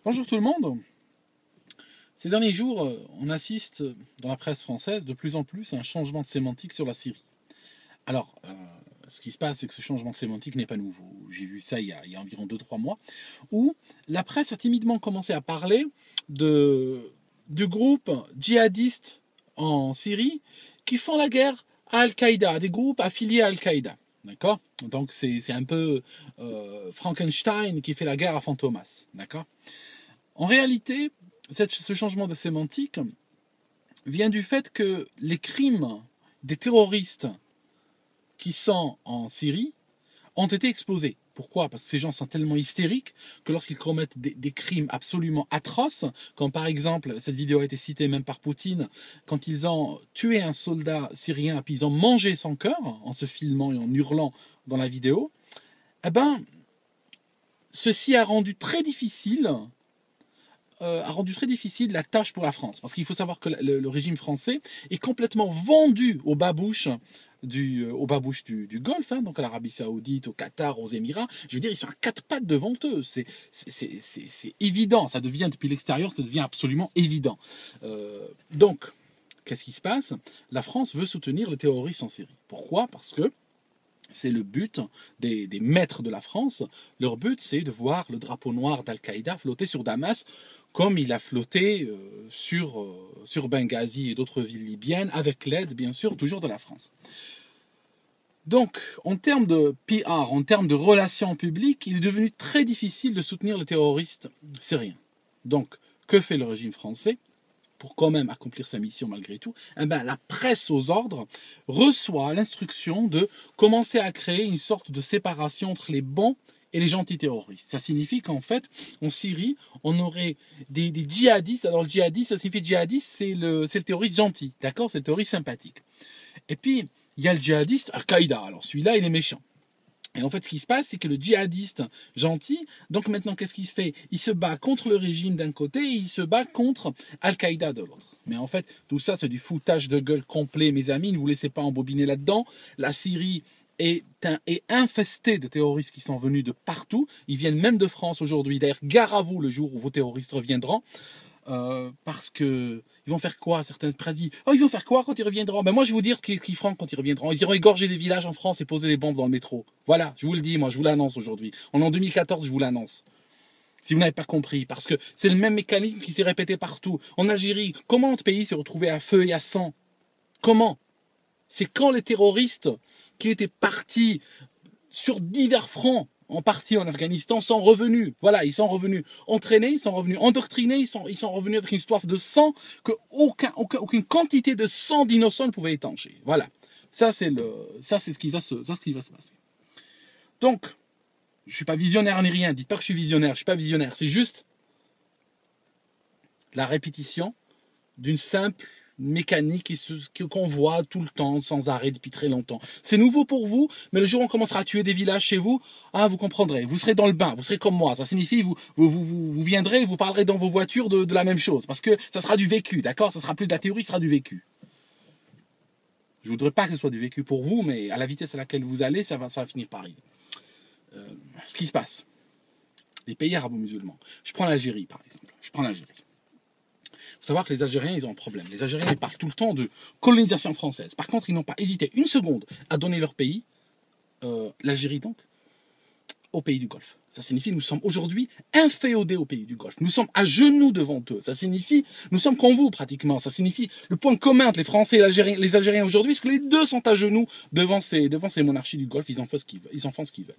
Bonjour tout le monde. Ces derniers jours, on assiste dans la presse française de plus en plus à un changement de sémantique sur la Syrie. Alors, ce qui se passe, c'est que ce changement de sémantique n'est pas nouveau. J'ai vu ça il y a environ 2-3 mois, où la presse a timidement commencé à parler de groupes djihadistes en Syrie qui font la guerre à Al-Qaïda, des groupes affiliés à Al-Qaïda. D'accord? Donc c'est un peu Frankenstein qui fait la guerre à Fantomas. D'accord? En réalité, ce changement de sémantique vient du fait que les crimes des terroristes qui sont en Syrie ont été exposés. Pourquoi? Parce que ces gens sont tellement hystériques que lorsqu'ils commettent des crimes absolument atroces, comme par exemple, cette vidéo a été citée même par Poutine, quand ils ont tué un soldat syrien, puis ils ont mangé son cœur en se filmant et en hurlant dans la vidéo, eh ben, ceci a rendu très difficile la tâche pour la France. Parce qu'il faut savoir que le régime français est complètement vendu aux babouches du Golfe, hein, donc à l'Arabie Saoudite, au Qatar, aux Émirats. Je veux dire, ils sont à quatre pattes devant eux. C'est évident. Ça devient, depuis l'extérieur, ça devient absolument évident. Donc, qu'est-ce qui se passe? La France veut soutenir les terroristes en Syrie. Pourquoi? Parce que c'est le but des maîtres de la France. Leur but, c'est de voir le drapeau noir d'Al-Qaïda flotter sur Damas, comme il a flotté sur Benghazi et d'autres villes libyennes, avec l'aide, bien sûr, toujours de la France. Donc, en termes de PR, en termes de relations publiques, il est devenu très difficile de soutenir les terroristes syriens. Donc, que fait le régime français pour quand même accomplir sa mission malgré tout? La presse aux ordres reçoit l'instruction de commencer à créer une sorte de séparation entre les bons et les gentils terroristes. Ça signifie qu'en fait, en Syrie, on aurait des djihadistes. Alors le djihadiste, ça signifie djihadiste, c'est le terroriste gentil, d'accord? C'est le terroriste sympathique. Et puis, il y a le djihadiste Al-Qaïda. Alors celui-là, il est méchant. Et en fait, ce qui se passe, c'est que le djihadiste gentil, donc maintenant, qu'est-ce qu'il se fait? Il se bat contre le régime d'un côté et il se bat contre Al-Qaïda de l'autre. Mais en fait, tout ça, c'est du foutage de gueule complet, mes amis. Ne vous laissez pas embobiner là-dedans. La Syrie est infestée de terroristes qui sont venus de partout. Ils viennent même de France aujourd'hui. D'ailleurs, gare à vous le jour où vos terroristes reviendront. Parce que ils vont faire quoi? Certains président, ils vont faire quoi quand ils reviendront? Moi, je vais vous dire ce qu'ils feront quand ils reviendront. Ils iront égorger des villages en France et poser des bombes dans le métro. Voilà, je vous le dis, moi, je vous l'annonce aujourd'hui. On est en 2014, je vous l'annonce. Si vous n'avez pas compris, parce que c'est le même mécanisme qui s'est répété partout. En Algérie, comment notre pays s'est retrouvé à feu et à sang? Comment? C'est quand les terroristes qui étaient partis sur divers fronts, en partie en Afghanistan, sont revenus. Voilà, ils sont revenus entraînés, ils sont revenus endoctrinés, ils sont revenus avec une soif de sang que aucune quantité de sang d'innocents ne pouvait étancher. Voilà. Ça, c'est ce qui va se passer. Donc, je suis pas visionnaire ni rien. Dites pas que je suis visionnaire. Je suis pas visionnaire. C'est juste la répétition d'une simple mécanique qu'on voit tout le temps, sans arrêt, depuis très longtemps. C'est nouveau pour vous, mais le jour où on commencera à tuer des villages chez vous, vous comprendrez. Vous serez dans le bain, vous serez comme moi. Ça signifie, vous viendrez, vous parlerez dans vos voitures de la même chose. Parce que ça sera du vécu, d'accord? Ça sera plus de la théorie, ça sera du vécu. Je voudrais pas que ce soit du vécu pour vous, mais à la vitesse à laquelle vous allez, ça va finir par arriver. Ce qui se passe. Les pays arabo-musulmans. Je prends l'Algérie, par exemple. Il faut savoir que les Algériens, ils ont un problème. Les Algériens, ils parlent tout le temps de colonisation française. Par contre, ils n'ont pas hésité une seconde à donner leur pays, l'Algérie donc, aux pays du Golfe. Ça signifie que nous sommes aujourd'hui inféodés aux pays du Golfe. Nous sommes à genoux devant eux. Ça signifie, nous sommes comme vous pratiquement. Ça signifie, le point commun entre les Français et les Algériens aujourd'hui, c'est que les deux sont à genoux devant ces monarchies du Golfe. Ils en font ce qu'ils veulent.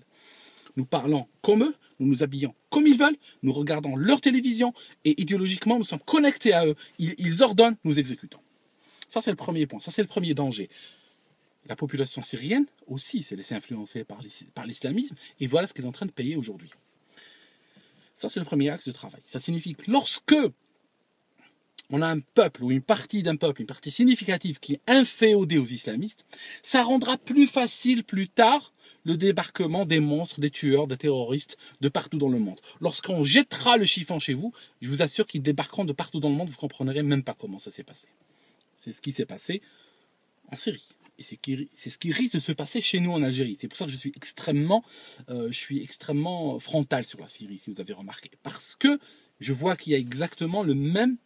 Nous parlons comme eux, nous nous habillons comme ils veulent, nous regardons leur télévision et idéologiquement nous sommes connectés à eux. Ils ordonnent, nous exécutons. Ça c'est le premier point, ça c'est le premier danger. La population syrienne aussi s'est laissée influencer par l'islamisme et voilà ce qu'elle est en train de payer aujourd'hui. Ça c'est le premier axe de travail. Ça signifie que lorsque on a un peuple ou une partie d'un peuple, une partie significative qui est inféodée aux islamistes, ça rendra plus facile plus tard le débarquement des monstres, des tueurs, des terroristes de partout dans le monde. Lorsqu'on jettera le chiffon chez vous, je vous assure qu'ils débarqueront de partout dans le monde, vous ne comprendrez même pas comment ça s'est passé. C'est ce qui s'est passé en Syrie. Et c'est ce qui risque de se passer chez nous en Algérie. C'est pour ça que je suis extrêmement frontal sur la Syrie, si vous avez remarqué. Parce que je vois qu'il y a exactement le même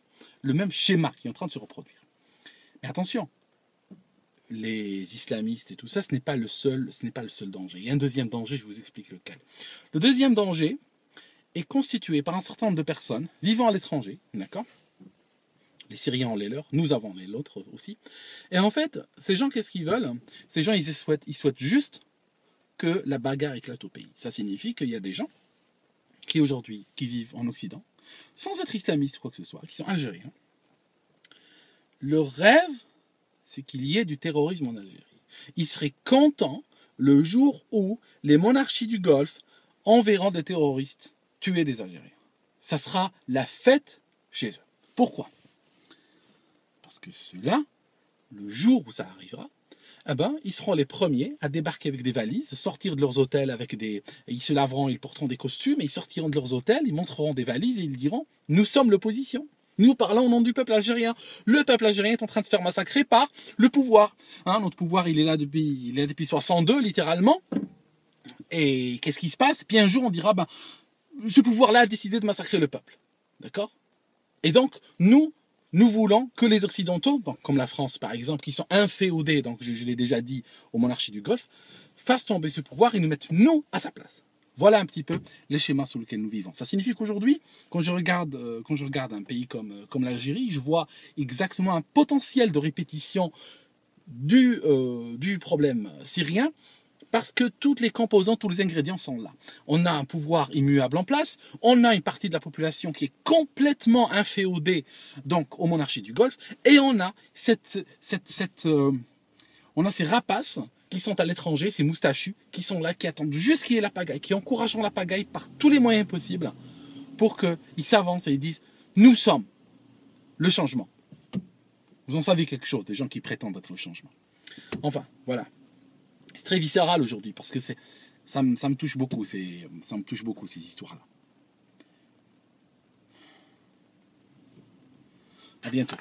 schéma qui est en train de se reproduire. Mais attention, les islamistes et tout ça, ce n'est pas le seul danger. Il y a un deuxième danger, je vous explique lequel. Le deuxième danger est constitué par un certain nombre de personnes vivant à l'étranger, d'accord? Les Syriens ont les leurs, nous avons les nôtres aussi. Et en fait, ces gens, qu'est-ce qu'ils veulent? Ces gens, ils souhaitent juste que la bagarre éclate au pays. Ça signifie qu'il y a des gens qui aujourd'hui, qui vivent en Occident, sans être islamistes ou quoi que ce soit, qui sont algériens. Leur rêve, c'est qu'il y ait du terrorisme en Algérie. Ils seraient contents le jour où les monarchies du Golfe enverront des terroristes tuer des Algériens. Ça sera la fête chez eux. Pourquoi? Parce que ceux-là, le jour où ça arrivera, eh ben, ils seront les premiers à débarquer avec des valises, sortir de leurs hôtels avec des... Ils se laveront, ils porteront des costumes, et ils sortiront de leurs hôtels, ils montreront des valises et ils diront « Nous sommes l'opposition. Nous parlons au nom du peuple algérien. Le peuple algérien est en train de se faire massacrer par le pouvoir. Hein, notre pouvoir, il est là depuis 62, littéralement. Et qu'est-ce qui se passe? Puis un jour, on dira ben, ce pouvoir-là a décidé de massacrer le peuple. D'accord? Et donc, nous voulons que les Occidentaux, bon, comme la France par exemple, qui sont inféodés, donc je l'ai déjà dit, aux monarchies du Golfe, fassent tomber ce pouvoir et nous mettent nous à sa place. Voilà un petit peu les schémas sous lesquels nous vivons. Ça signifie qu'aujourd'hui, quand je regarde un pays comme l'Algérie, je vois exactement un potentiel de répétition du problème syrien, parce que toutes les composantes, tous les ingrédients sont là. On a un pouvoir immuable en place, on a une partie de la population qui est complètement inféodée donc aux monarchies du Golfe, et on a on a ces rapaces qui sont à l'étranger, ces moustachus, qui sont là, qui attendent juste qu'il y ait la pagaille, qui encouragent la pagaille par tous les moyens possibles pour qu'ils s'avancent et ils disent « Nous sommes le changement ». Vous en savez quelque chose, des gens qui prétendent être le changement. Enfin, voilà. C'est très viscéral aujourd'hui parce que ça me touche beaucoup, ça me touche beaucoup ces histoires-là. À bientôt.